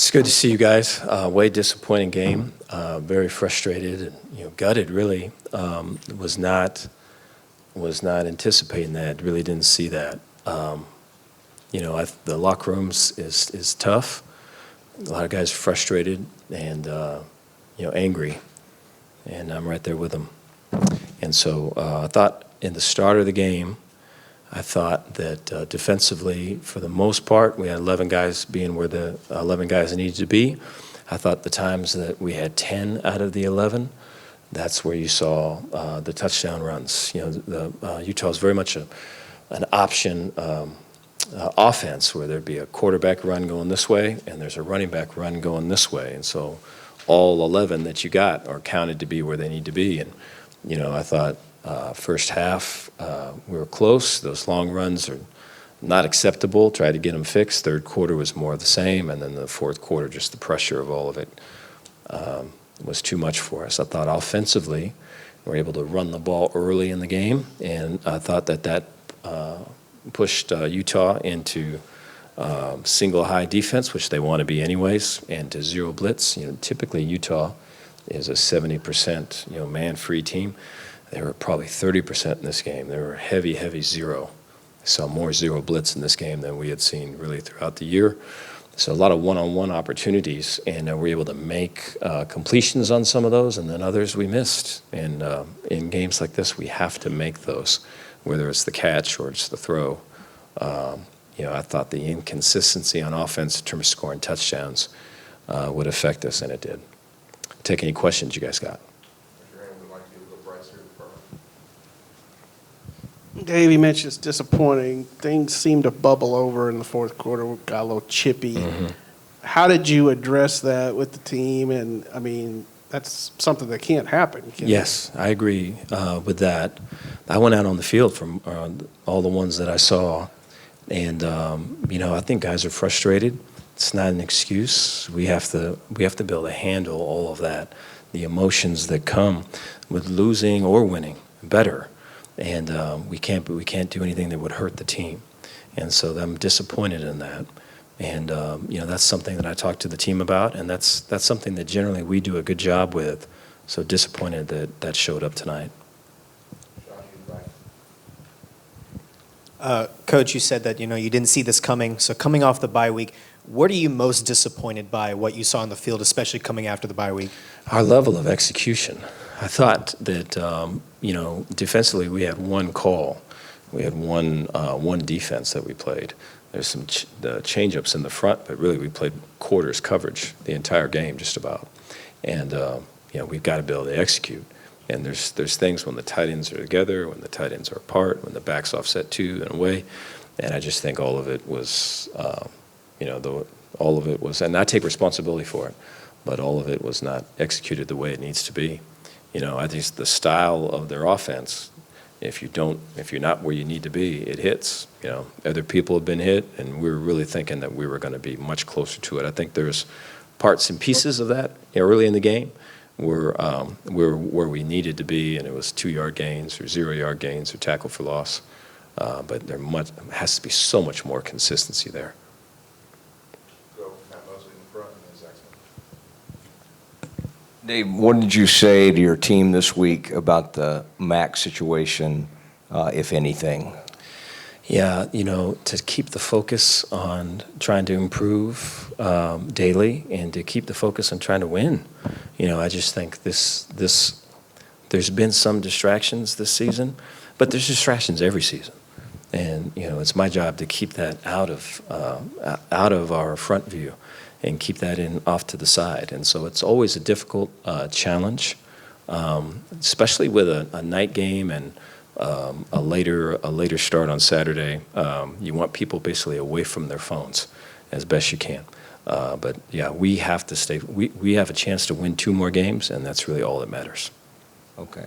It's good to see you guys. Way disappointing game. Very frustrated and gutted. Really was not anticipating that. Really didn't see that. The locker rooms is tough. A lot of guys frustrated and angry, and I'm right there with them. And so I thought in the start of the game, I thought that defensively, for the most part, we had 11 guys being where the 11 guys needed to be. I thought the times that we had 10 out of the 11, that's where you saw the touchdown runs. Utah is very much an option offense where there'd be a quarterback run going this way and there's a running back run going this way. And so all 11 that you got are counted to be where they need to be. And, I thought first half we were close. Those long runs are not acceptable. Tried to get them fixed. Third quarter was more of the same. And then the fourth quarter, just the pressure of all of it was too much for us. I thought offensively we were able to run the ball early in the game. And I thought that pushed Utah into single high defense, which they want to be anyways, and to zero blitz. Typically Utah is a 70% man-free team. They were probably 30% in this game. They were heavy zero. I saw more zero blitz in this game than we had seen really throughout the year. So a lot of one-on-one opportunities, and we're able to make completions on some of those, and then others we missed. And in games like this, we have to make those, whether it's the catch or it's the throw. I thought the inconsistency on offense in terms of scoring touchdowns would affect us, and it did. Take any questions you guys got. Dave, you mentioned it's disappointing. Things seemed to bubble over in the fourth quarter. We got a little chippy. Mm-hmm. How did you address that with the team? And, that's something that can't happen. Yes, I agree with that. I went out on the field from all the ones that I saw. And, I think guys are frustrated. It's not an excuse. We have to be able to handle all of that, the emotions that come with losing or winning better. And we can't do anything that would hurt the team. And so I'm disappointed in that. And, that's something that I talked to the team about, and that's something that generally we do a good job with. So disappointed that showed up tonight. Coach, you said that, you didn't see this coming. So coming off the bye week, what are you most disappointed by what you saw on the field, especially coming after the bye week? Our level of execution. I thought that, defensively we had one call. We had one defense that we played. There's some change-ups in the front, but really we played quarters coverage the entire game just about. And, we've got to be able to execute. And there's things when the tight ends are together, when the tight ends are apart, when the back's offset too and away. And I just think all of it was, all of it was, and I take responsibility for it, but all of it was not executed the way it needs to be. I think the style of their offense, if you're not where you need to be, it hits. Other people have been hit, and we were really thinking that we were going to be much closer to it. I think there's parts and pieces of that early in the game where we needed to be, and it was 2-yard gains or 0-yard gains or tackle for loss. But there has to be so much more consistency there. Dave, what did you say to your team this week about the MAC situation, if anything? Yeah, to keep the focus on trying to improve daily and to keep the focus on trying to win. I just think there's been some distractions this season, but there's distractions every season. And, it's my job to keep that out of our front view and keep that off to the side. And so it's always a difficult challenge, especially with a night game and a later start on Saturday. You want people basically away from their phones as best you can. But yeah, we have to stay. We have a chance to win 2 more games, and that's really all that matters. Okay.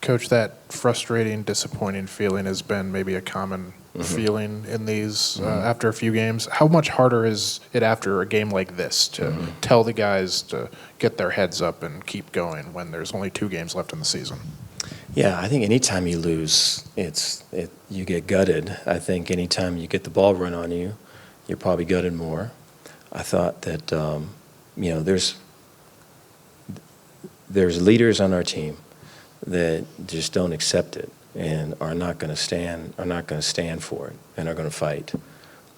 Coach, that frustrating, disappointing feeling has been maybe a common feeling in these after a few games. How much harder is it after a game like this to tell the guys to get their heads up and keep going when there's only 2 games left in the season? Yeah, I think anytime you lose, you get gutted. I think anytime you get the ball run on you, you're probably gutted more. I thought that, there's leaders on our team that just don't accept it and are not going to stand for it and are going to fight.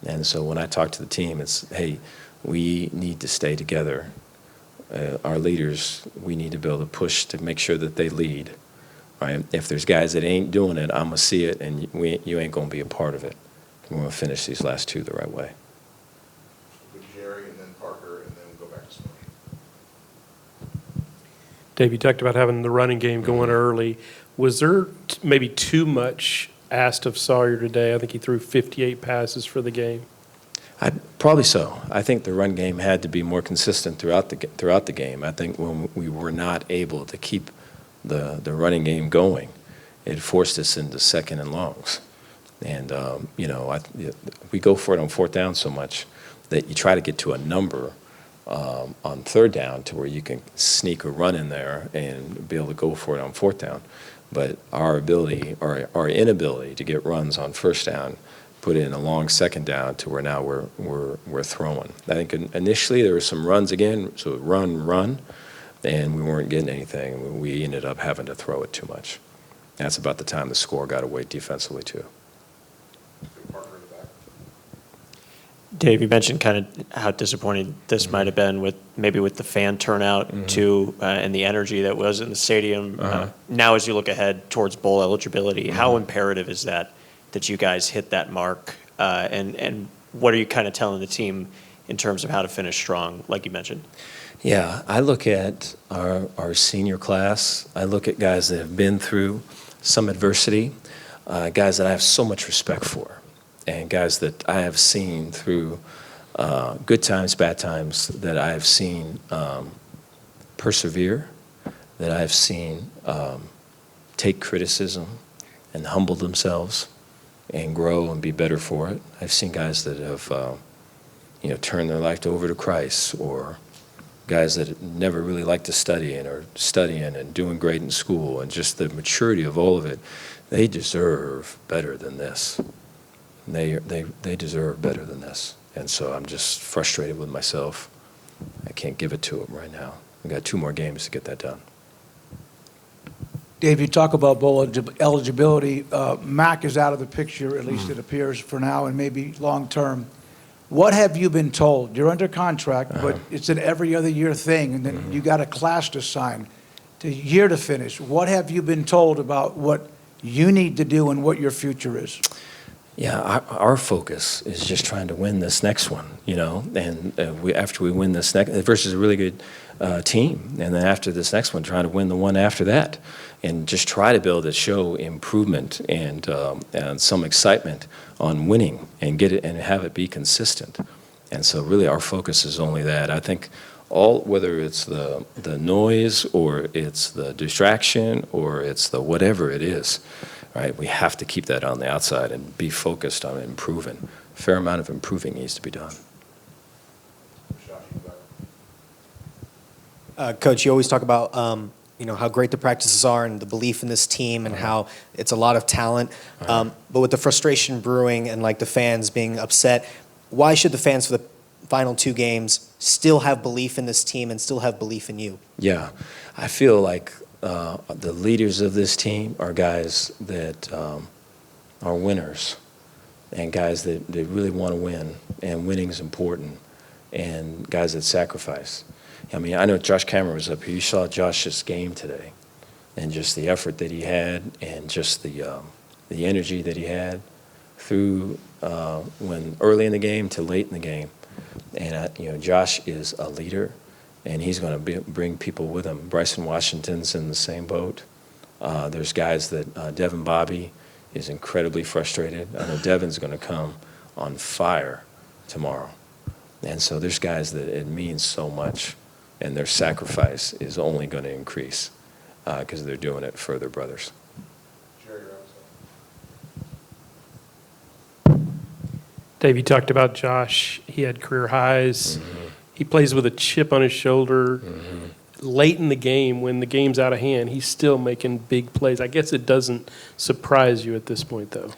And so when I talk to the team, it's, hey, we need to stay together. Our leaders, we need to be able to push to make sure that they lead. Right? If there's guys that ain't doing it, I'm going to see it, and you ain't going to be a part of it. We're going to finish these last two the right way. With Jerry and then Parker, and then we'll go back to Smokey. Dave, you talked about having the running game going early. Was there maybe too much asked of Sawyer today? I think he threw 58 passes for the game. Probably so. I think the run game had to be more consistent throughout the game. I think when we were not able to keep the running game going, it forced us into second and longs. And, we go for it on fourth down so much that you try to get to a number on third down to where you can sneak a run in there and be able to go for it on fourth down. But our inability to get runs on first down put in a long second down to where now we're throwing. I think initially there were some runs again, so run, and we weren't getting anything. We ended up having to throw it too much. That's about the time the score got away defensively too. Dave, you mentioned kind of how disappointed this might have been with the fan turnout too, and the energy that was in the stadium. Now, as you look ahead towards bowl eligibility, how imperative is that you guys hit that mark? And what are you kind of telling the team in terms of how to finish strong, like you mentioned? Yeah, I look at our senior class. I look at guys that have been through some adversity, guys that I have so much respect for, and guys that I have seen through good times, bad times, that I have seen persevere, that I have seen take criticism and humble themselves and grow and be better for it. I've seen guys that have turned their life over to Christ, or guys that never really liked to study and are studying and doing great in school, and just the maturity of all of it. They deserve better than this. They deserve better than this. And so I'm just frustrated with myself. I can't give it to them right now. We've got 2 more games to get that done. Dave, you talk about bowl eligibility. Mac is out of the picture, at least it appears for now, and maybe long term. What have you been told? You're under contract, but it's an every other year thing, and then you got a class to sign, a year to finish. What have you been told about what you need to do and what your future is? Yeah, our focus is just trying to win this next one, and after we win this next, versus a really good team, and then after this next one, trying to win the one after that, and just try to be able to show improvement and some excitement on winning and get it and have it be consistent. And so really our focus is only that. I think whether it's the noise or it's the distraction or it's the whatever it is, right? We have to keep that on the outside and be focused on improving. A fair amount of improving needs to be done. Coach, you always talk about how great the practices are and the belief in this team and how it's a lot of talent. But with the frustration brewing and like the fans being upset, why should the fans for the final 2 games still have belief in this team and still have belief in you? Yeah, I feel like the leaders of this team are guys that are winners and guys that really want to win, and winning is important, and guys that sacrifice. I mean, I know Josh Cameron was up here. You saw Josh's game today and just the effort that he had and just the energy that he had through when early in the game to late in the game. And, Josh is a leader, and he's going to bring people with him. Bryson Washington's in the same boat. There's guys that Devin Bobby is incredibly frustrated. I know Devin's going to come on fire tomorrow. And so there's guys that it means so much, and their sacrifice is only going to increase because they're doing it for their brothers. Dave, you talked about Josh. He had career highs. He plays with a chip on his shoulder. Late in the game, when the game's out of hand, he's still making big plays. I guess it doesn't surprise you at this point, though.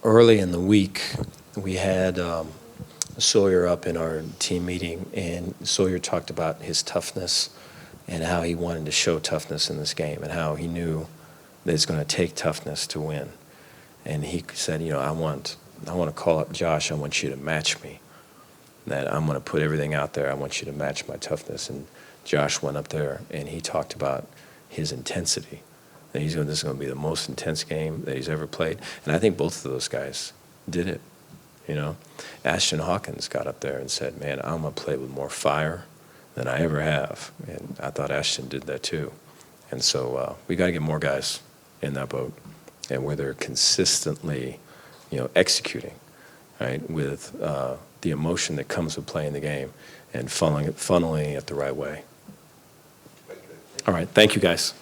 Early in the week, we had Sawyer up in our team meeting, and Sawyer talked about his toughness and how he wanted to show toughness in this game and how he knew that it's going to take toughness to win. And he said, I want to call up Josh. I want you to match me. That I'm going to put everything out there. I want you to match my toughness. And Josh went up there, and he talked about his intensity. That this is going to be the most intense game that he's ever played. And I think both of those guys did it. Ashton Hawkins got up there and said, man, I'm going to play with more fire than I ever have. And I thought Ashton did that too. And so we got to get more guys in that boat, and where they're consistently, executing, right, with the emotion that comes with playing the game and funneling it the right way. All right, thank you guys.